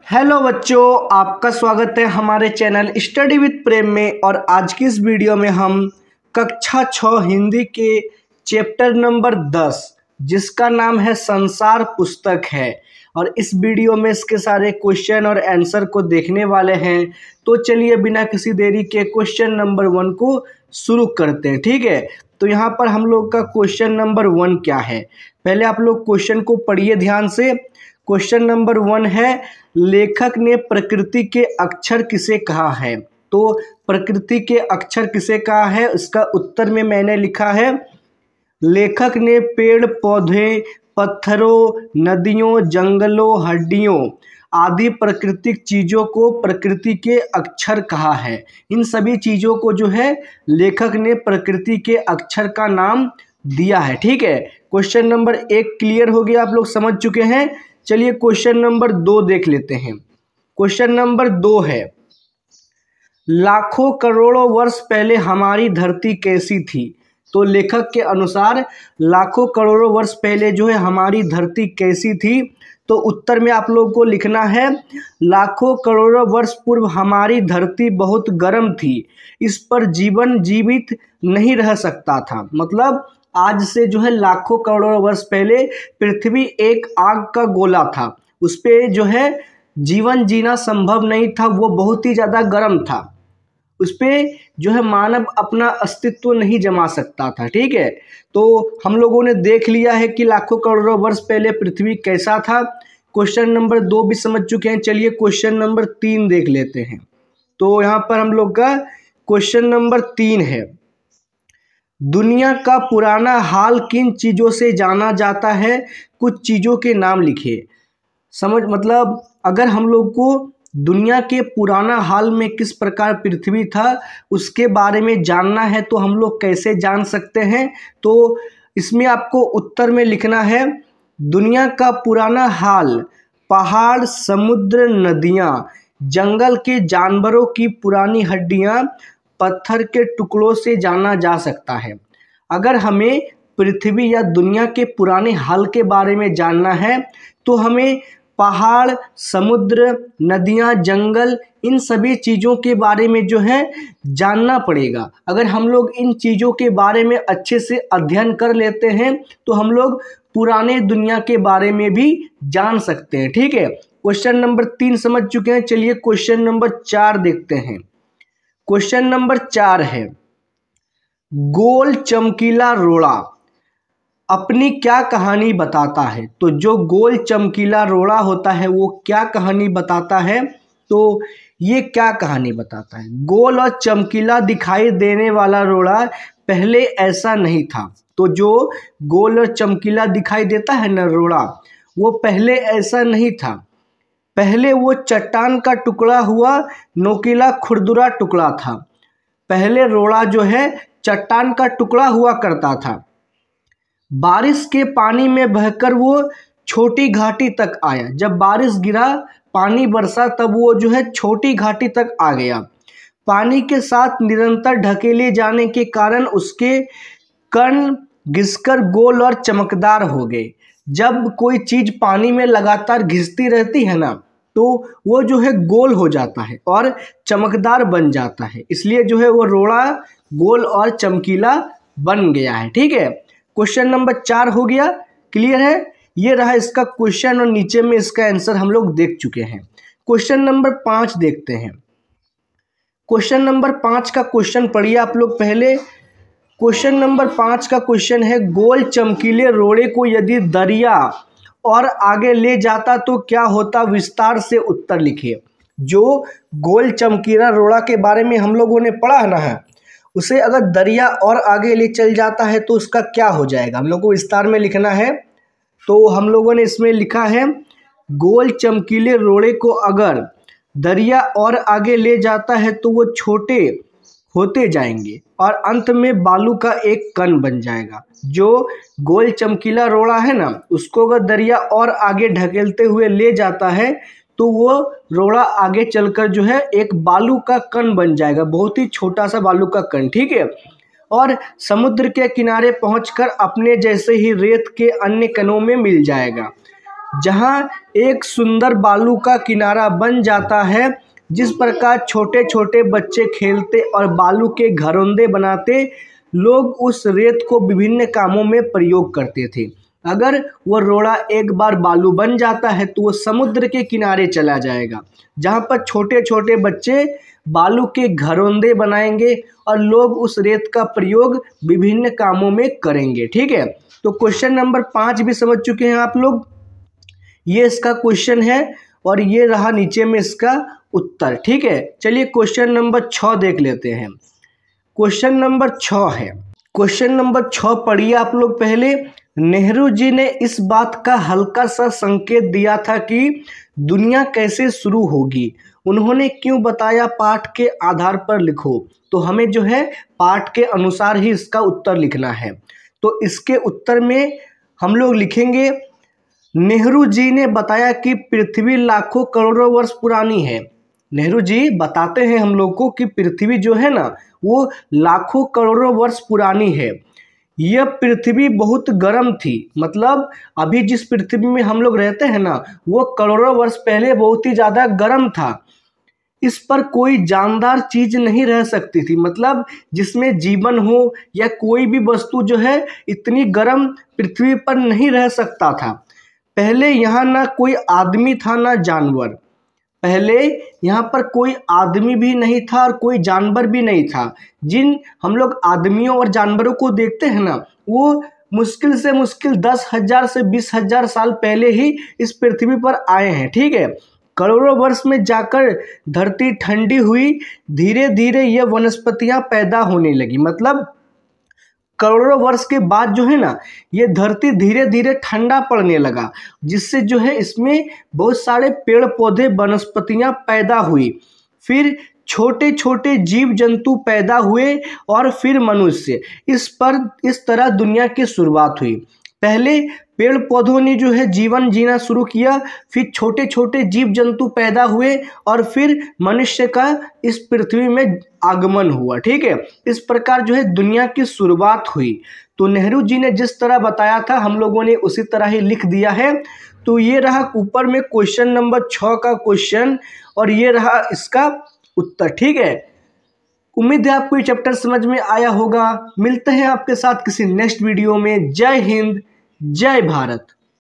Hello बच्चों, आपका स्वागत है हमारे चैनल स्टडी विद प्रेम में। और आज की इस वीडियो में हम कक्षा 6 हिंदी के चैप्टर नंबर 10 जिसका नाम है संसार पुस्तक है, और इस वीडियो में इसके सारे क्वेश्चन और आंसर को देखने वाले हैं। तो चलिए बिना किसी देरी के क्वेश्चन नंबर 1 को शुरू करते हैं। ठीक है, तो यहाँ पर हम लोग का क्वेश्चन नंबर 1 क्या है, पहले आप लोग क्वेश्चन को पढ़िए ध्यान से। क्वेश्चन नंबर 1 है, लेखक ने प्रकृति के अक्षर किसे कहा है। तो प्रकृति के अक्षर किसे कहा है, इसका उत्तर में मैंने लिखा है लेखक ने पेड़ पौधे, पत्थरों, नदियों, जंगलों, हड्डियों आदि प्राकृतिक चीज़ों को प्रकृति के अक्षर कहा है। इन सभी चीज़ों को जो है लेखक ने प्रकृति के अक्षर का नाम दिया है। ठीक है, क्वेश्चन नंबर 1 क्लियर हो गया, आप लोग समझ चुके हैं। चलिए क्वेश्चन नंबर 2 देख लेते हैं। क्वेश्चन नंबर 2 है, लाखों करोड़ों वर्ष पहले हमारी धरती कैसी थी। तो लेखक के अनुसार लाखों करोड़ों वर्ष पहले जो है हमारी धरती कैसी थी। तो उत्तर में आप लोगों को लिखना है लाखों करोड़ों वर्ष पूर्व हमारी धरती बहुत गर्म थी, इस पर जीवन जीवित नहीं रह सकता था। मतलब आज से जो है लाखों करोड़ों वर्ष पहले पृथ्वी एक आग का गोला था, उस पे जो है जीवन जीना संभव नहीं था, वो बहुत ही ज़्यादा गर्म था, उस पे जो है मानव अपना अस्तित्व नहीं जमा सकता था। ठीक है, तो हम लोगों ने देख लिया है कि लाखों करोड़ों वर्ष पहले पृथ्वी कैसा था। क्वेश्चन नंबर 2 भी समझ चुके हैं। चलिए क्वेश्चन नंबर 3 देख लेते हैं। तो यहाँ पर हम लोग का क्वेश्चन नंबर 3 है, दुनिया का पुराना हाल किन चीज़ों से जाना जाता है, कुछ चीज़ों के नाम लिखिए। मतलब अगर हम लोग को दुनिया के पुराना हाल में किस प्रकार पृथ्वी था उसके बारे में जानना है तो हम लोग कैसे जान सकते हैं। तो इसमें आपको उत्तर में लिखना है दुनिया का पुराना हाल पहाड़, समुद्र, नदियाँ, जंगल के जानवरों की पुरानी हड्डियाँ, पत्थर के टुकड़ों से जाना जा सकता है। अगर हमें पृथ्वी या दुनिया के पुराने हाल के बारे में जानना है तो हमें पहाड़, समुद्र, नदियाँ, जंगल, इन सभी चीज़ों के बारे में जो है जानना पड़ेगा। अगर हम लोग इन चीज़ों के बारे में अच्छे से अध्ययन कर लेते हैं तो हम लोग पुराने दुनिया के बारे में भी जान सकते हैं। ठीक है, क्वेश्चन नंबर 3 समझ चुके हैं। चलिए क्वेश्चन नंबर 4 देखते हैं। क्वेश्चन नंबर 4 है, गोल चमकीला रोड़ा अपनी क्या कहानी बताता है। तो जो गोल चमकीला रोड़ा होता है वो क्या कहानी बताता है। तो ये क्या कहानी बताता है, गोल और चमकीला दिखाई देने वाला रोड़ा पहले ऐसा नहीं था। तो जो गोल और चमकीला दिखाई देता है ना रोड़ा, वो पहले ऐसा नहीं था। पहले वो चट्टान का टुकड़ा हुआ नोकीला खुरदुरा टुकड़ा था। पहले रोड़ा जो है चट्टान का टुकड़ा हुआ करता था, बारिश के पानी में बहकर वो छोटी घाटी तक आया। जब बारिश गिरा, पानी बरसा, तब वो जो है छोटी घाटी तक आ गया। पानी के साथ निरंतर ढकेले जाने के कारण उसके कण घिसकर गोल और चमकदार हो गए। जब कोई चीज़ पानी में लगातार घिसती रहती है ना तो वो जो है गोल हो जाता है और चमकदार बन जाता है, इसलिए जो है वो रोड़ा गोल और चमकीला बन गया है। ठीक है, क्वेश्चन नंबर 4 हो गया, क्लियर है। ये रहा इसका क्वेश्चन और नीचे में इसका आंसर हम लोग देख चुके हैं। क्वेश्चन नंबर 5 देखते हैं। क्वेश्चन नंबर 5 का क्वेश्चन पढ़िए आप लोग पहले। क्वेश्चन नंबर 5 का क्वेश्चन है, गोल चमकीले रोड़े को यदि दरिया और आगे ले जाता तो क्या होता, विस्तार से उत्तर लिखिए। जो गोल चमकीला रोड़ा के बारे में हम लोगों ने पढ़ा है ना, उसे अगर दरिया और आगे ले चल जाता है तो उसका क्या हो जाएगा, हम लोग को विस्तार में लिखना है। तो हम लोगों ने इसमें लिखा है गोल चमकीले रोड़े को अगर दरिया और आगे ले जाता है तो वो छोटे होते जाएंगे और अंत में बालू का एक कण बन जाएगा। जो गोल चमकीला रोड़ा है ना, उसको अगर दरिया और आगे ढकेलते हुए ले जाता है तो वो रोड़ा आगे चलकर जो है एक बालू का कण बन जाएगा, बहुत ही छोटा सा बालू का कण। ठीक है, और समुद्र के किनारे पहुंचकर अपने जैसे ही रेत के अन्य कणों में मिल जाएगा। जहां एक सुंदर बालू का किनारा बन जाता है, जिस प्रकार छोटे छोटे बच्चे खेलते और बालू के घरौंदे बनाते, लोग उस रेत को विभिन्न कामों में प्रयोग करते थे। अगर वो रोड़ा एक बार बालू बन जाता है तो वो समुद्र के किनारे चला जाएगा, जहाँ पर छोटे छोटे बच्चे बालू के घरौंदे बनाएंगे और लोग उस रेत का प्रयोग विभिन्न कामों में करेंगे। ठीक है, तो क्वेश्चन नंबर 5 भी समझ चुके हैं आप लोग। ये इसका क्वेश्चन है और ये रहा नीचे में इसका उत्तर। ठीक है, चलिए क्वेश्चन नंबर 6 देख लेते हैं। क्वेश्चन नंबर 6 है, क्वेश्चन नंबर 6 पढ़िए आप लोग पहले। नेहरू जी ने इस बात का हल्का सा संकेत दिया था कि दुनिया कैसे शुरू होगी, उन्होंने क्यों बताया, पाठ के आधार पर लिखो। तो हमें जो है पाठ के अनुसार ही इसका उत्तर लिखना है। तो इसके उत्तर में हम लोग लिखेंगे, नेहरू जी ने बताया कि पृथ्वी लाखों करोड़ों वर्ष पुरानी है। नेहरू जी बताते हैं हम लोग को कि पृथ्वी जो है ना वो लाखों करोड़ों वर्ष पुरानी है। यह पृथ्वी बहुत गर्म थी, मतलब अभी जिस पृथ्वी में हम लोग रहते हैं ना वो करोड़ों वर्ष पहले बहुत ही ज़्यादा गर्म था। इस पर कोई जानदार चीज नहीं रह सकती थी, मतलब जिसमें जीवन हो या कोई भी वस्तु जो है इतनी गर्म पृथ्वी पर नहीं रह सकता था। पहले यहाँ ना कोई आदमी था ना जानवर, पहले यहाँ पर कोई आदमी भी नहीं था और कोई जानवर भी नहीं था। जिन हम लोग आदमियों और जानवरों को देखते हैं ना वो मुश्किल से मुश्किल 10,000 से 20,000 साल पहले ही इस पृथ्वी पर आए हैं। ठीक है, करोड़ों वर्ष में जाकर धरती ठंडी हुई, धीरे धीरे ये वनस्पतियां पैदा होने लगी। मतलब करोड़ों वर्ष के बाद जो है ना ये धरती धीरे धीरे ठंडा पड़ने लगा, जिससे जो है इसमें बहुत सारे पेड़ पौधे वनस्पतियां पैदा हुई, फिर छोटे छोटे जीव जंतु पैदा हुए और फिर मनुष्य। इस तरह दुनिया की शुरुआत हुई। पहले पेड़ पौधों ने जो है जीवन जीना शुरू किया, फिर छोटे छोटे जीव जंतु पैदा हुए और फिर मनुष्य का इस पृथ्वी में आगमन हुआ। ठीक है, इस प्रकार जो है दुनिया की शुरुआत हुई। तो नेहरू जी ने जिस तरह बताया था हम लोगों ने उसी तरह ही लिख दिया है। तो ये रहा ऊपर में क्वेश्चन नंबर 6 का क्वेश्चन और ये रहा इसका उत्तर। ठीक है, उम्मीद है आपको ये चैप्टर समझ में आया होगा। मिलते हैं आपके साथ किसी नेक्स्ट वीडियो में। जय हिंद, जय भारत।